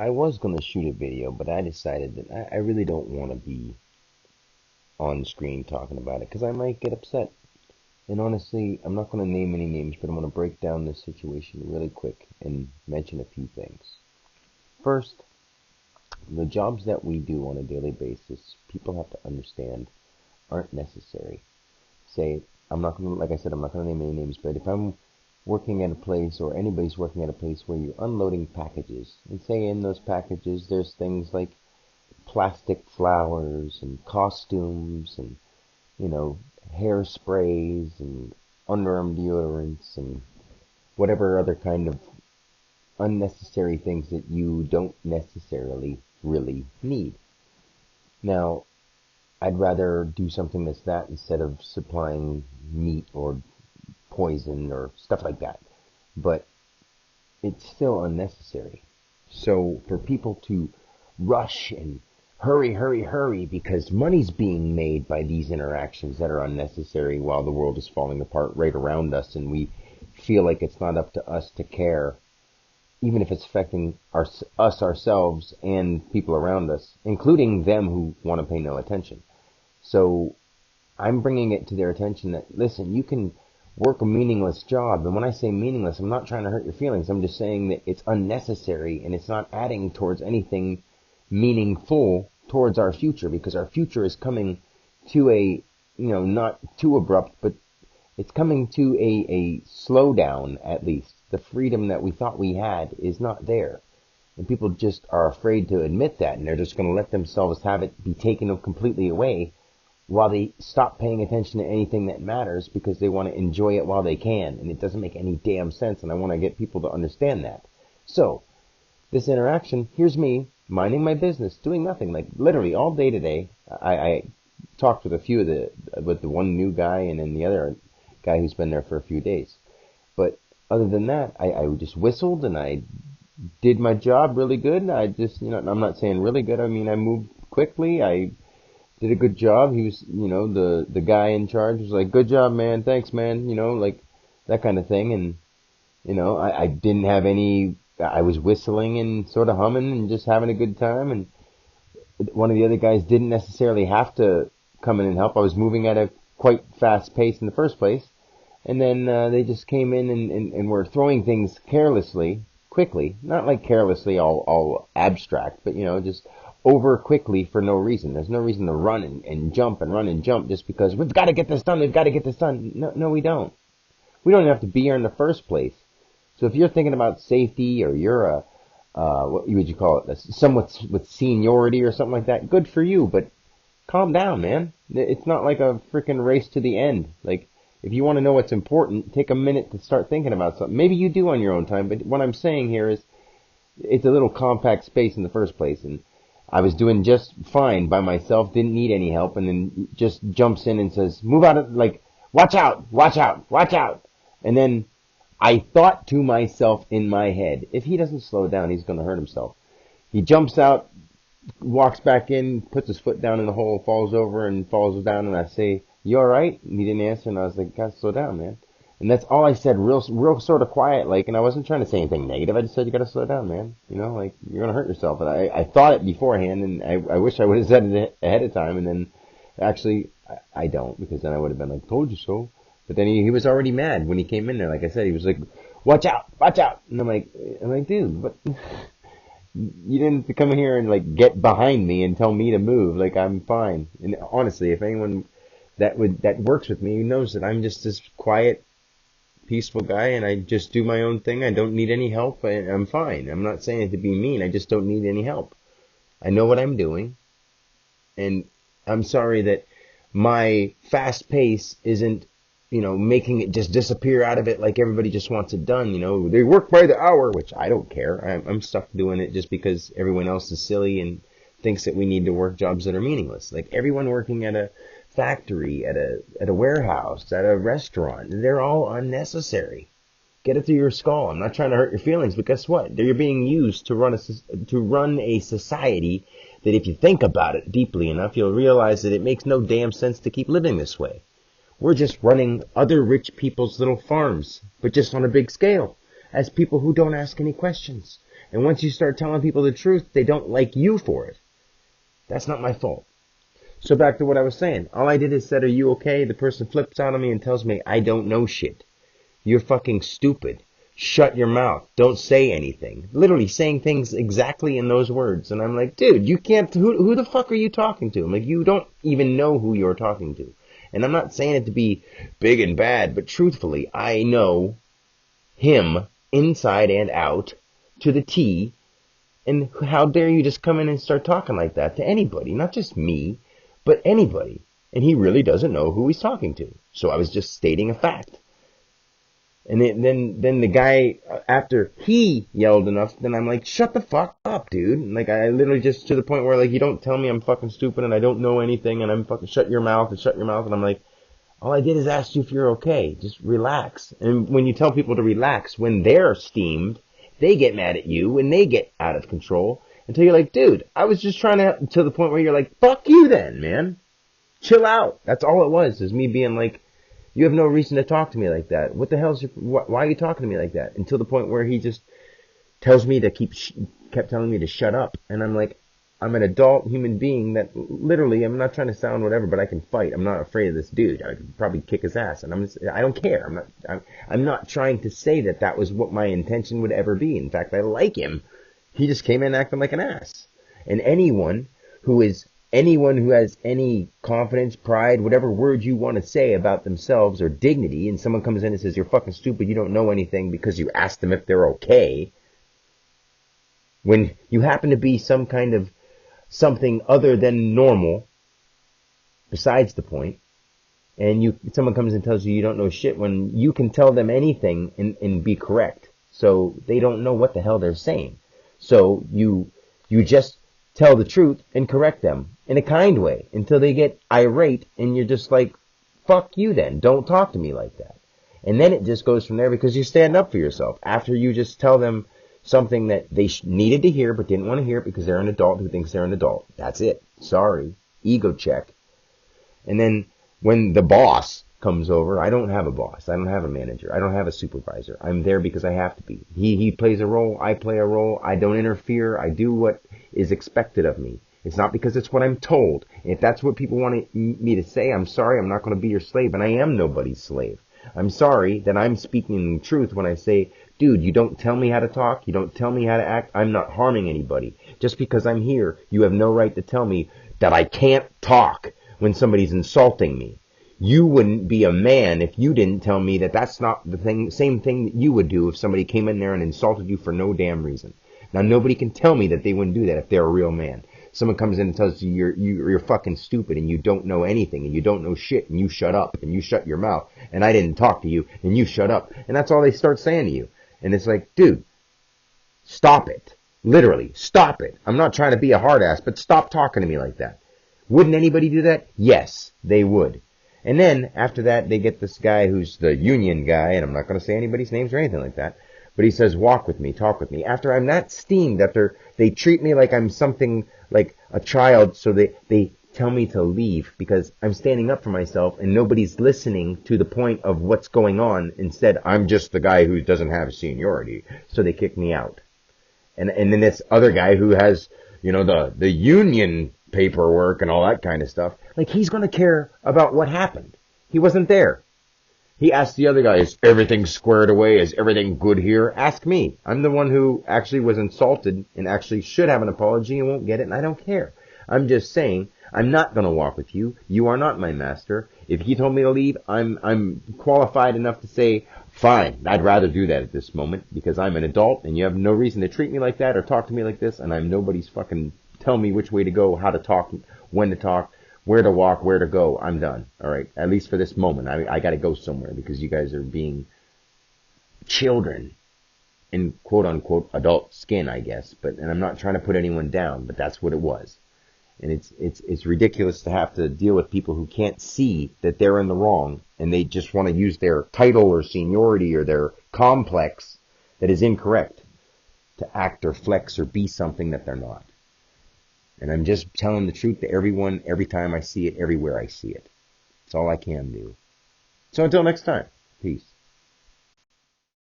I was going to shoot a video, but I decided that I really don't want to be on screen talking about it because I might get upset. And honestly, I'm not going to name any names, but I'm going to break down this situation really quick and mention a few things. First, the jobs that we do on a daily basis, people have to understand, aren't necessary. Say, I'm not going to, like I said, I'm not going to name any names, but if I'm working at a place or anybody's working at a place where you're unloading packages, and say in those packages there's things like plastic flowers and costumes and, hairsprays and underarm deodorants and whatever other kind of unnecessary things that you don't necessarily really need. Now, I'd rather do something that's that instead of supplying meat or poison or stuff like that. But it's still unnecessary. So for people to rush and hurry, hurry, hurry because money's being made by these interactions that are unnecessary while the world is falling apart right around us and we feel like it's not up to us to care, even if it's affecting us ourselves and people around us, including them who want to pay no attention. So I'm bringing it to their attention that, listen, you can work a meaningless job. And when I say meaningless, I'm not trying to hurt your feelings. I'm just saying that it's unnecessary and it's not adding towards anything meaningful towards our future, because our future is coming to a, not too abrupt, but it's coming to a slowdown at least. The freedom that we thought we had is not there. And people just are afraid to admit that, and they're just going to let themselves have it be taken completely away while they stop paying attention to anything that matters because they want to enjoy it while they can. And it doesn't make any damn sense, and I want to get people to understand that. So, this interaction, here's me minding my business, doing nothing, like literally all day today. I talked with a few with the one new guy and then the other guy who's been there for a few days. But other than that, I just whistled and I did my job really good. I just, I'm not saying really good. I mean, I moved quickly. I did a good job. He was, the guy in charge was like, good job, man. Thanks, man. Like that kind of thing. And, I didn't have I was whistling and sort of humming and just having a good time. And one of the other guys didn't necessarily have to come in and help. I was moving at a quite fast pace in the first place. And then they just came in and were throwing things carelessly, quickly. Not like carelessly all abstract, but, just over quickly for no reason. There's no reason to run and jump and run and jump just because we've got to get this done, we've got to get this done. No, we don't. We don't even have to be here in the first place. So if you're thinking about safety or you're what would you call it, someone with seniority or something like that, good for you, but calm down, man. It's not like a freaking race to the end. Like, if you want to know what's important, take a minute to start thinking about something. Maybe you do on your own time, but what I'm saying here is it's a little compact space in the first place, and I was doing just fine by myself, didn't need any help, and then just jumps in and says, move out of, like, watch out, watch out, watch out. And then I thought to myself in my head, if he doesn't slow down, he's going to hurt himself. He jumps out, walks back in, puts his foot down in the hole, falls over and falls down, and I say, you alright? And he didn't answer, and I was like, gotta slow down, man. And that's all I said, real sort of quiet, like, and I wasn't trying to say anything negative. I just said, you gotta slow down, man. Like, you're gonna hurt yourself. And I thought it beforehand, and I wish I would have said it ahead of time, and then, actually, I don't, because then I would have been like, told you so. But then he was already mad when he came in there. Like I said, he was like, watch out, watch out. And I'm like, dude, what? You didn't come here and, like, get behind me and tell me to move. Like, I'm fine. And honestly, if anyone that works with me knows that I'm just this quiet, peaceful guy, and I just do my own thing. I don't need any help. I'm fine. I'm not saying it to be mean. I just don't need any help. I know what I'm doing, and I'm sorry that my fast pace isn't, making it just disappear out of it like everybody just wants it done. They work by the hour, which I don't care. I'm stuck doing it just because everyone else is silly and thinks that we need to work jobs that are meaningless. Like everyone working at a factory, at a warehouse, at a restaurant, they're all unnecessary. Get it through your skull. I'm not trying to hurt your feelings, but guess what? They're being used to run a society that, if you think about it deeply enough, you'll realize that it makes no damn sense to keep living this way. We're just running other rich people's little farms, but just on a big scale, as people who don't ask any questions. And once you start telling people the truth, they don't like you for it. That's not my fault. So back to what I was saying. All I did is said, are you okay? The person flips out on me and tells me, I don't know shit. You're fucking stupid. Shut your mouth. Don't say anything. Literally saying things exactly in those words. And I'm like, dude, you can't, who the fuck are you talking to? I'm like, you don't even know who you're talking to. And I'm not saying it to be big and bad, but truthfully, I know him inside and out to the T. And how dare you just come in and start talking like that to anybody, not just me, but anybody. And he really doesn't know who he's talking to. So I was just stating a fact. And then the guy, after he yelled enough, then I'm like, shut the fuck up, dude. And like, I literally just to the point where like, you don't tell me I'm fucking stupid and I don't know anything and I'm fucking shut your mouth. And I'm like, all I did is ask you if you're okay. Just relax. And when you tell people to relax, when they're steamed, they get mad at you and they get out of control until you're like, dude, I was just trying to the point where you're like, fuck you then, man. Chill out. That's all it was, is me being like, you have no reason to talk to me like that. What the hell's why are you talking to me like that? Until the point where he just tells me to kept telling me to shut up. And I'm like, I'm an adult human being that literally, I'm not trying to sound whatever, but I can fight. I'm not afraid of this dude. I could probably kick his ass, and I don't care. I'm not trying to say that was what my intention would ever be. In fact, I like him. He just came in acting like an ass. And anyone who has any confidence, pride, whatever word you want to say about themselves or dignity, and someone comes in and says, you're fucking stupid, you don't know anything because you asked them if they're okay, when you happen to be some kind of something other than normal, besides the point, and someone comes and tells you you don't know shit, when you can tell them anything and be correct. So they don't know what the hell they're saying. So you just tell the truth and correct them in a kind way until they get irate, and you're just like, fuck you then. Don't talk to me like that. And then it just goes from there because you stand up for yourself after you just tell them something that they needed to hear but didn't want to hear because they're an adult who thinks they're an adult. That's it. Sorry. Ego check. And then when the boss comes over, I don't have a boss. I don't have a manager. I don't have a supervisor. I'm there because I have to be. He plays a role. I play a role. I don't interfere. I do what is expected of me. It's not because it's what I'm told. And if that's what people want me to say, I'm sorry. I'm not going to be your slave. And I am nobody's slave. I'm sorry that I'm speaking the truth when I say, dude, you don't tell me how to talk. You don't tell me how to act. I'm not harming anybody. Just because I'm here, you have no right to tell me that I can't talk when somebody's insulting me. You wouldn't be a man if you didn't tell me that that's not the same thing that you would do if somebody came in there and insulted you for no damn reason. Now, nobody can tell me that they wouldn't do that if they're a real man. Someone comes in and tells you you're fucking stupid and you don't know anything and you don't know shit and you shut up and you shut your mouth and I didn't talk to you and you shut up. And that's all they start saying to you. And it's like, dude, stop it. Literally, stop it. I'm not trying to be a hard ass, but stop talking to me like that. Wouldn't anybody do that? Yes, they would. And then after that, they get this guy who's the union guy, and I'm not going to say anybody's names or anything like that, but he says, walk with me, talk with me. After I'm not steamed, after they treat me like I'm something like a child, so they tell me to leave because I'm standing up for myself and nobody's listening to the point of what's going on. Instead, I'm just the guy who doesn't have seniority, so they kick me out. And then this other guy who has, the union paperwork and all that kind of stuff, like he's going to care about what happened. He wasn't there. He asked the other guy, is everything squared away? Is everything good here? Ask me. I'm the one who actually was insulted and actually should have an apology and won't get it, and I don't care. I'm just saying, I'm not going to walk with you. You are not my master. If he told me to leave, I'm qualified enough to say, fine, I'd rather do that at this moment because I'm an adult and you have no reason to treat me like that or talk to me like this, and I'm nobody's fucking tell me which way to go, how to talk, when to talk, where to walk, where to go. I'm done. All right. At least for this moment. I got to go somewhere because you guys are being children in quote unquote adult skin, I guess. And I'm not trying to put anyone down, but that's what it was. And it's ridiculous to have to deal with people who can't see that they're in the wrong and they just want to use their title or seniority or their complex that is incorrect to act or flex or be something that they're not. And I'm just telling the truth to everyone, every time I see it, everywhere I see it. It's all I can do. So until next time, peace.